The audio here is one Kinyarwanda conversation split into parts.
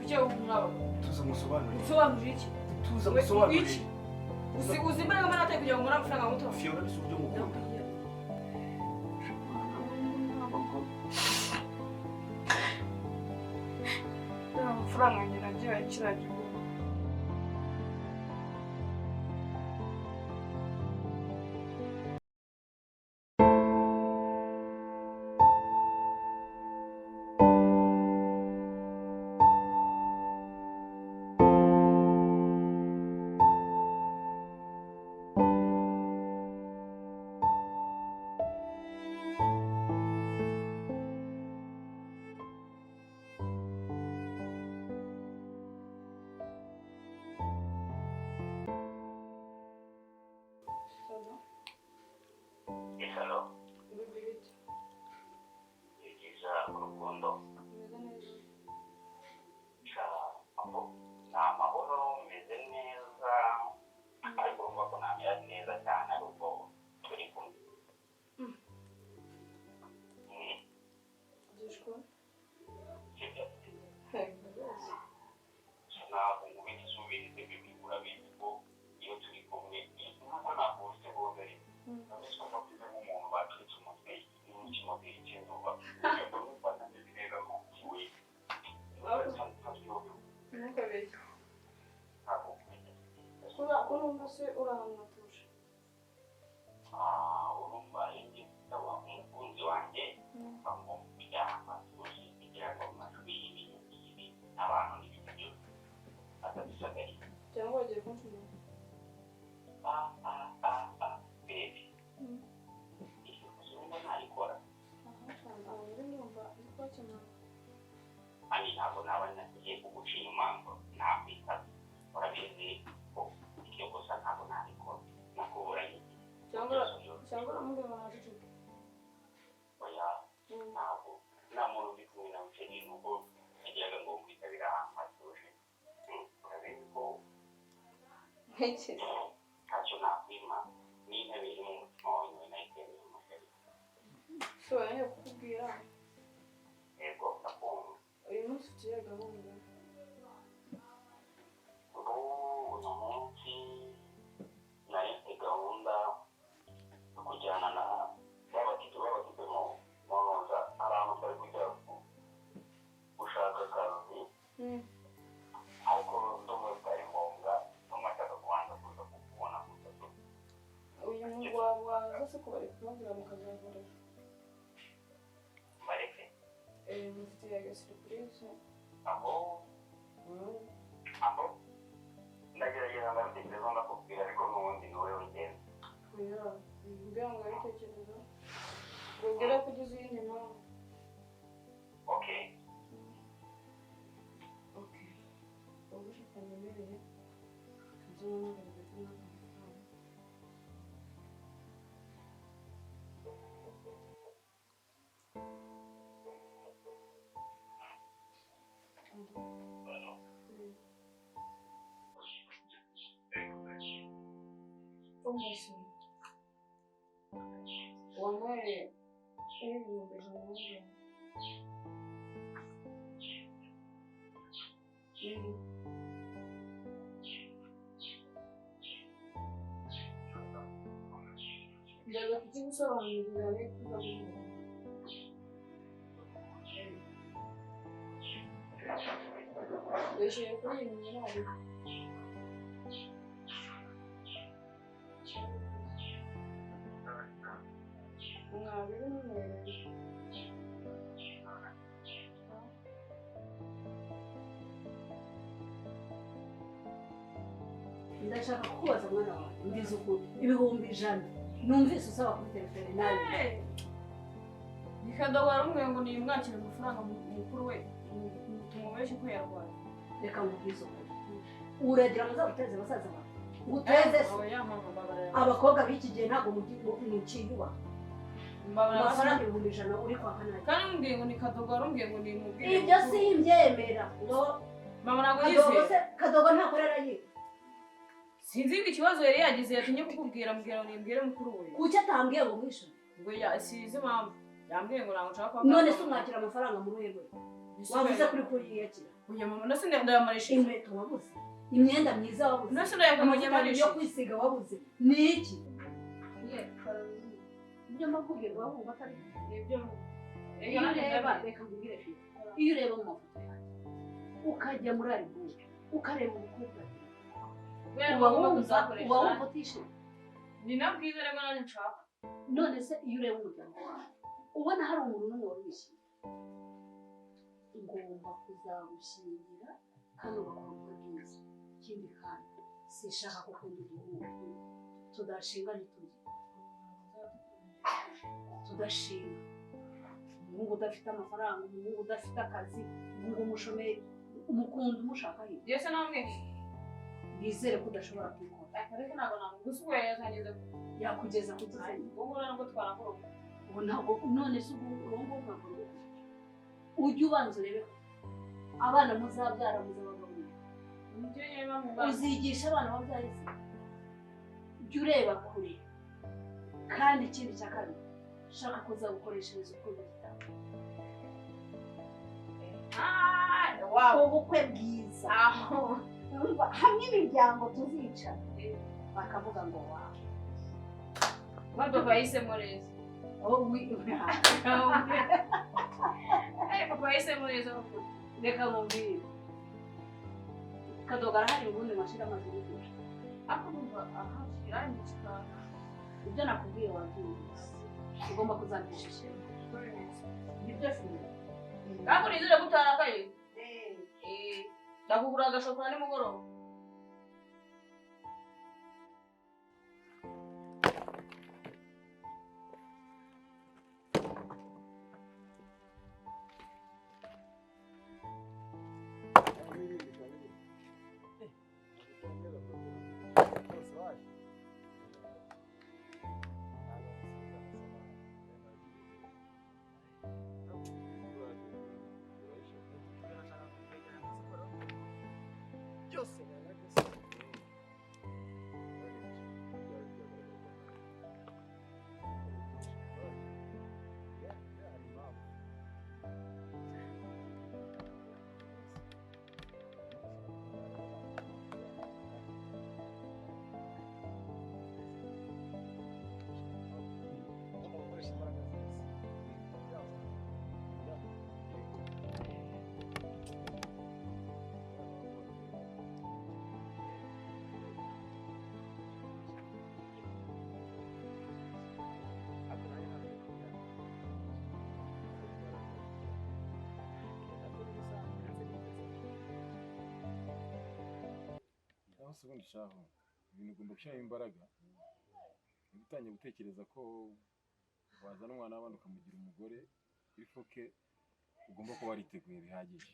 icyo umwaba tuza musobanurire usobanurire iki tuza musobanurire uzi imbaraga mbaraga kugira ngo muri amafaranga muto Fiona bise uburyo mukunda amafaranga ngira ngiye kiragiye Hello. Ikiza urukundo. Nta mahoro meze neza ariko urumva ko ntamera neza cyane ariko turi kumwe. Ntabwo nkubita isubirize bibigura bizi ko iyo turi kumwe nkuko nakubise bose ari nabiswe ko mfite nk'umuntu bacitse umutwe n'ikimoteri cy'izuba ugenda umufata ndetse neza ko kiwe ntukabeshye ntabwo kumenya urumva se uri ahantu hatuje urumva njye ndaba umukunzi wanjye ngo kuryama tuje kugira ngo amajwi y'ibintu abantu n'ibintu byose atabisagariye cyangwa wagiye kunshyura baby iyo kuzumva nayikora kandi ntabwo naba nagiye kugucira impamvu nakwita urabizi ko iryo kosa ntabwo nabikora nakuburanye cyangwa uramubwira ngo naceceke oya ntabwo nta muntu uri kumwe na muceri nuko yagiraga ngo kwitabira ahantu hatuje urabizi ko ntacyo nakwima n'intebe iri mu mutima wawe nayitemeye umuceri ushobora nyine kukubwira yego ndakumva uyu munsi tugiye gahunda uyu munsi nari mfite gahunda yo kujyana na babatipe mu noza hari ahantu twari kujya gushaka akazi ariko ndumva bitari ngombwa ndumva nshaka kubanza kuza kukubona gusa uyu waza se kubari kubabwira mukazahurira bareke mufitiye agasiripurize aho ndagerageza ndabitekereza ndakubwira ariko n'ubundi ni wowe ugenda oya mbwira ngo abitekereza ngo ugere kugeza iyindi mpamvu okay ubu ushaka nyemereye tuzamubwira ndetse n'amafaranga Umusi wanyweye ibihumbi ijana ndaza kukigusobanurira rero kuzaguha wishyuye kuri iyi minari mwabiri n'umweru ndashaka kukubaza mwana wawe mbizi ukuri ibihumbi 100 numvise usaba kuri telefone nawe Nikadogo warumwe ngo ni mwakire amafaranga mukuru we tumubeshe ko yarwaye reka mubwize ukuri uragira ngo uzaguteze basaza bawe nguteze abakobwa b'iki gihe ntabwo muciyuba amafaranga 100 uri kwa kanari kandi mbwiye ngo Nikadogo warumwe ngo ni mubwire ibyo simbyemera ngo mama ntabwo yize Kadogo ntakorera yiwe sinzi ikibazo yari yagize yatinye kukubwira mbwira ngo nimbwire mukuru we kuki atambwiye ngo mwisho ngo yasize impamvu yambwiye ngo ntabwo nshaka none se umwakira amafaranga mu ruhe rwe wavuze kuri yiyakira uya mama nase ndayamarisha inkweto wabuze imyenda myiza wabuze nase ndayamarisha yo kwisiga wabuze niki ibyo makubwirwa wumva atari nibyo iyo ureba reka ngubwire Fiyete iyo ureba mu mafoto yanjye ukajya muri album ukareba umukobwa uba wumva utishimye ni nabwiza rero nanjye nshaka none se iyo ureba umuryango wawe ubona hari umuntu n'umwe wari wishimye ngomba kuzagushyingira hano bakunda neza ikindi kandi sinshaka ko ukunda uduhungu tudashinga ntitujye tudashinga umuhungu udafite amafaranga umuhungu udafite akazi umuhungu umushomeri umukunda umushaka hirya yese namwe bizere ko udashobora kwikora ariko ntabwo namugusuye yazanyize yakugeza ku gizanye ubu nabwo twarakora ubu ntabwo none se ubu ntabwo ujye ubanza urebe abana muzabyara muzabagaburira uzigisha abana babyaye se jya ureba kure kandi ikindi cya kabiri shaka kuzagukoreshereza urukundo gitabo ubukwe bwiza hamwe imiryango tuzicara bakavuga ngo wawe papa yahisemo neza papa yahisemo neza reka mubwire kadoga arahari ubundi mashira amaze gukura akumva aha kirari mu kikanga ibyo nakubwiye wabyumvise ugomba kuzandisha ishema nibyo Fiyete kandi nizere gutarakaye ndakugura agashokora nimugoroba se ubundi shaho ibintu ugomba gushyiramo imbaraga niba utangiye gutekereza ko wazana umwana w'abandi ukamugira umugore ifoke ugomba kuba wariteguye bihagije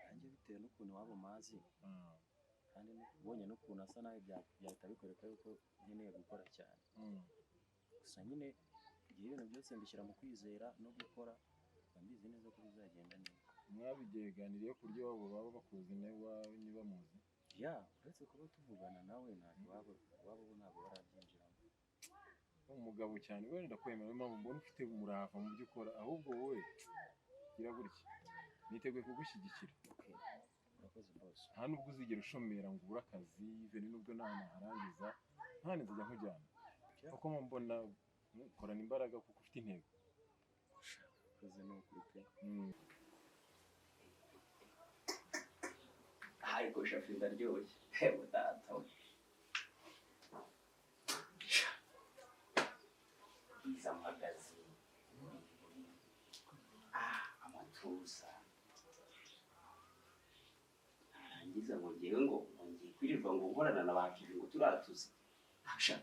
nanjye bitewe n'ukuntu waba umazi kandi ubonye n'ukuntu asa nawe byahita bikwereka yuko nkeneye gukora cyane gusa nyine igihe ibintu byose mbishyira mu kwizera no gukora mbizi neza ko bizagenda neza mwabiganiriye ku buryo baba bakuzi niba muzi ya uretse kuba tuvugana nawe ntabwo waba ntabwo barabyinjiramo umugabo cyane we ndakwemera niyo mpamvu mbona ufite umurava mu byo ukora ahubwo wowe gira gutya niteguye kugushyigikira urakoze bose nta nubwo uzigera ushomera ngo ubure akazi bene nubwo nta naharangiza nta nzajya nkujyana kuko mbona ukorana imbaraga kuko ufite intego ukoze n'ukuri pe ariko shafi ndaryoshye mutata we iza magazi amatuza narangiza ngo ngewe ngo ngiye kwirirwa ngo nkorana na bakiri ngo turatuze asha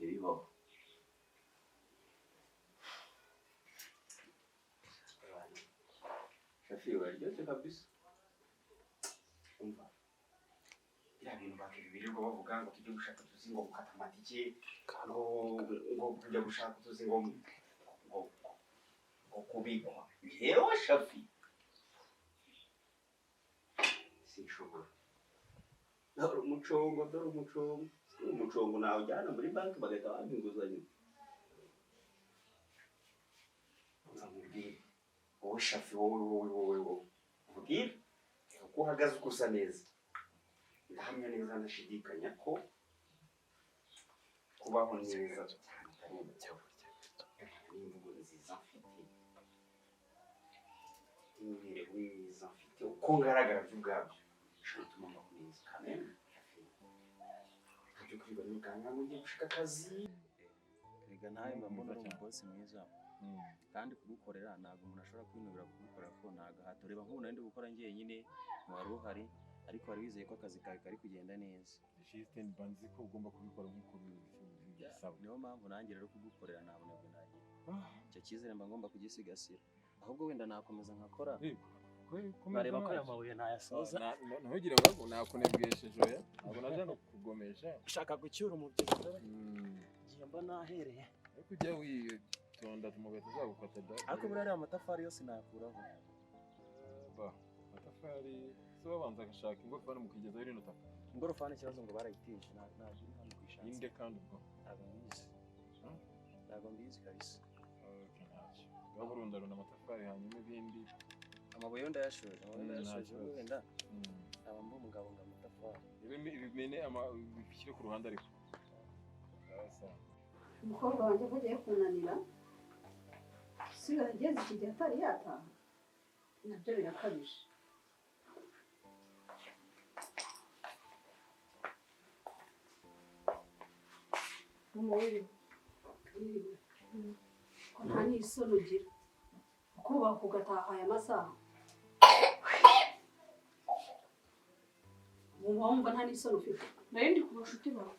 ibibaho shafi waryoshye kabisa umva iriya bintu bakiri birirwa bavuga ngo tujye gushaka tuzi ngo gukata amatike ngo kujya gushaka tuzi ngo kubikwa yewe shafi sinshobora dore umucongo nawe ujyana muri banki bagahita bampa inguzanyo uramubwira wowe shafi wowe ubwira uko uhagaze uko usa neza ndahamya neza ndashidikanya ko kubaho neza cyane n'imvugo nziza mfite n'imibereho myiza mfite uko ngaragara by'ubwabyo bishobora gutuma mbaho neza kamere ntabyo kwiga n'umuganga ngo ugiye gushaka akazi rega nawe mba mbona ari umubosi mwiza kandi kugukorera ntabwo umuntu ashobora kwinubira kugukorera ko nta gahato reba nk'ubu nari ndi gukora njyenyine ntiwari uhari ariko wari wizeye ko akazi kawe kari kugenda neza Justin banzi ko ugomba kubikora nk'uko bisaba niyo mpamvu nanjye rero kugukorera ntabwo nagira icyo cyizere mba ngomba kugisigasira ahubwo wenda nakomeza nkakora bareba ko aya mabuye ntayasoza ntugire ngo nakunebwesheje oya ntabwo naje no kugomesha ushaka gucyura umubyibuho igihe mba nahereye ariko ujya witonda tumugaye tuzagukata da ariko buriya ariya amatafari yose nakuraho amatafari so babanza agashaka ingorofani mukigezaho rino taka ingorofani ikibazo ngo barayitije ntabwo iri hano ku ishansi inde kandi ubwo ntabwo mbizi kabisa ngaho urundarunda amatafari hanyuma ibindi amabuye yo ndayashoje wenda aba mba umugabo ngo amatafari ibimene bishyire ku ruhande ariko umukobwa wanjye ko agiye kunanira usigaye ageze iki gihe atari yataha nabyo birakabije umubiri ko nta n'isoni ugira kubaka ugataha aya masaha wumva nta n'isoni ufite nayo ndi ku bashuti bawe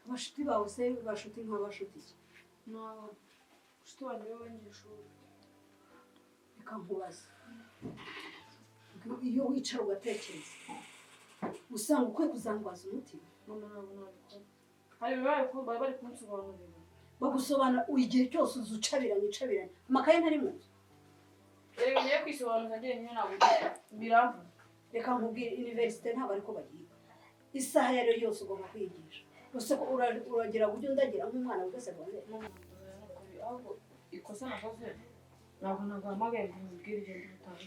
abashuti bawe se bashuti nk'abashuti iki abashuti banjye b'abanyeshuri reka nkubaze iyo wicara ugatekereza usanga ukwiye kuzangwaza umutima ntabwo hari ibibaye ko bari bari kunsobanurira bagusobanura igihe cyose uzi ucabiranye amakaye ntari mu nzu rero ngiye kwisobanuza njyenyine ntabwo biramvuna reka nkubwire universite ntabwo ariko bagiga isaha iyo ari yo yose ugomba kwigisha gusa uragira buryo ndagira nk'umwana wiga segonderi ahubwo ikosa nakoze ntabwo naguhamagaye ngo umubwire igenda ubutaha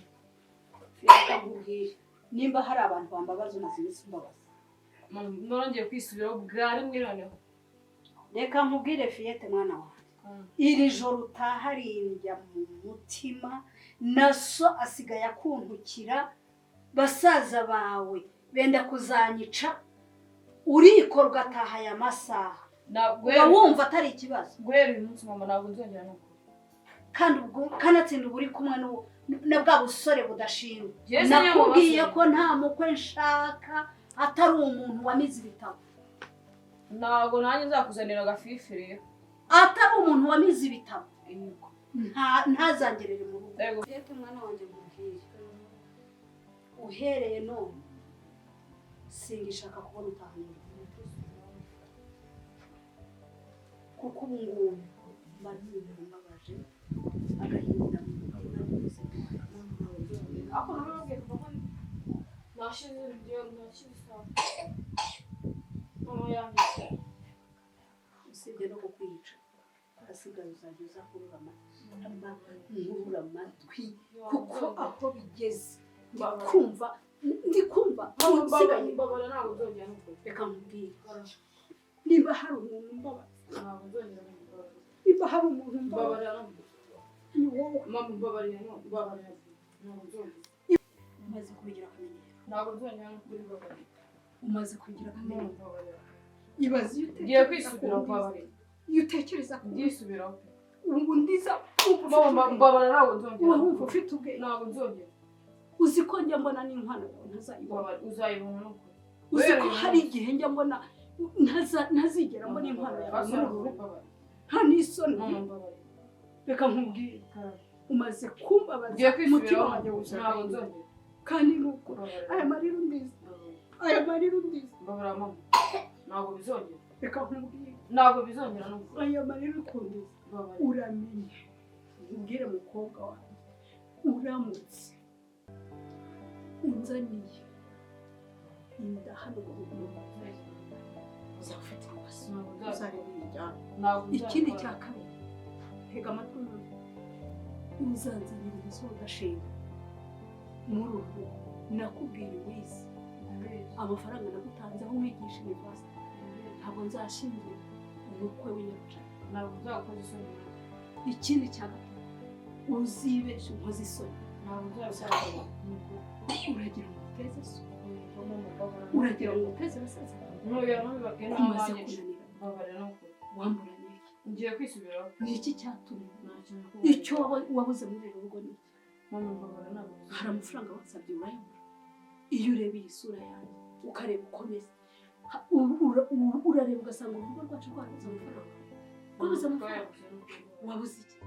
reka nkubwire nimba hari abantu bambabaza umaze iminsi umbabaza nongeye kwisubiraho bwa rimwe noneho reka nkubwire Fiyete mwana wanjye iri joro utaha rinjya mu mutima na so asigaye akuntukira basaza bawe benda kuzanyica urikora ugataha aya masaha uba wumva atari ikibazo guhera uyu munsi mama ntabwo nzongera no kandi ubwo kanatsinda uba uri kumwe na bwa busore budashinga nakubwiye ko nta mukwe nshaka atari umuntu wamize ibitabo ntabwo nanjye nzakuzanira agafifi rero atari umuntu wamize ibitabo ntazangerere mu rugo reka umwana wanjye nkubwire uhereye none singishaka kubona utahanira kuko ubu ngubu mari ibintu mbabaje agahinda mu mutima ako nababwiye kuva nashize isaha mama yanditse usibye no kukwica hasigaye uzajya uza kurura amatwi kuko aho bigeze ndikumva mbabara ntabwo nzongera n'ukuri reka nkubwire niba hari umuntu mbabaza ntabwo nzongera n'ukuri niba hari umuntu mbabarira ni wowe mama mbabarira mbabarira ntabwo nzongera umaze kubigira akamenyero ntabwo nzongera n'ukuri mbabarira umaze kubigira akamenyero mbabarira ibaze ngiye kwisubira mbabarira iyo utekereza ko ndisubiraho ubu ndiza mbabarira ntabwo nzongera wumva ufite ubwenge ntabwo nzongera uzi ko njya mbona n'inkwano yawe ntazayibona uzayibona n'ukuri uzi ko hari igihe njya mbona ntazigera mbona inkwano yawe muri uru rugo nta n'isoni reka nkubwire umaze kumbabaza umutima wanjye ntabwo nzongera kandi nuko aya marira undiza mbabara mama ntabwo bizongera reka nkubwire ntabwo bizongera n'ukuri aya marira ukundiza uramenye ubwire mukobwa wawe uramutse unzaniye inda hano mu rugo uzaba ufite ibibazo uzareba ibijyana ikindi cya kabiri tega amatwi uzanzanira umusore udashinga muri uru rugo nakubwira wize amafaranga nagutanze aho wigisha university ntabwo nzashingira umukwe w'inyaruca ntabwo uzakoze isoni ikindi cya gatatu uzibeshe unkoze isoni ntabwo uzabisaba uragira ngo uteze so uragira ngo uteze basaza ntuya ntubibabwiye umaze n'abanyinshi kunanira babarira n'ukuri wamburanye iki ngiye kwisubiraho ni iki cyatumye nta kintu icyo wabuze muri uru rugo ni iki mama mbabarira ntabwo hari amafaranga wasabye urayabura iyo ureba iyi sura yanjye ukareba ukomeza urareba ugasanga urugo rwacu rwabuze amafaranga rwabuze amafaranga wabuze iki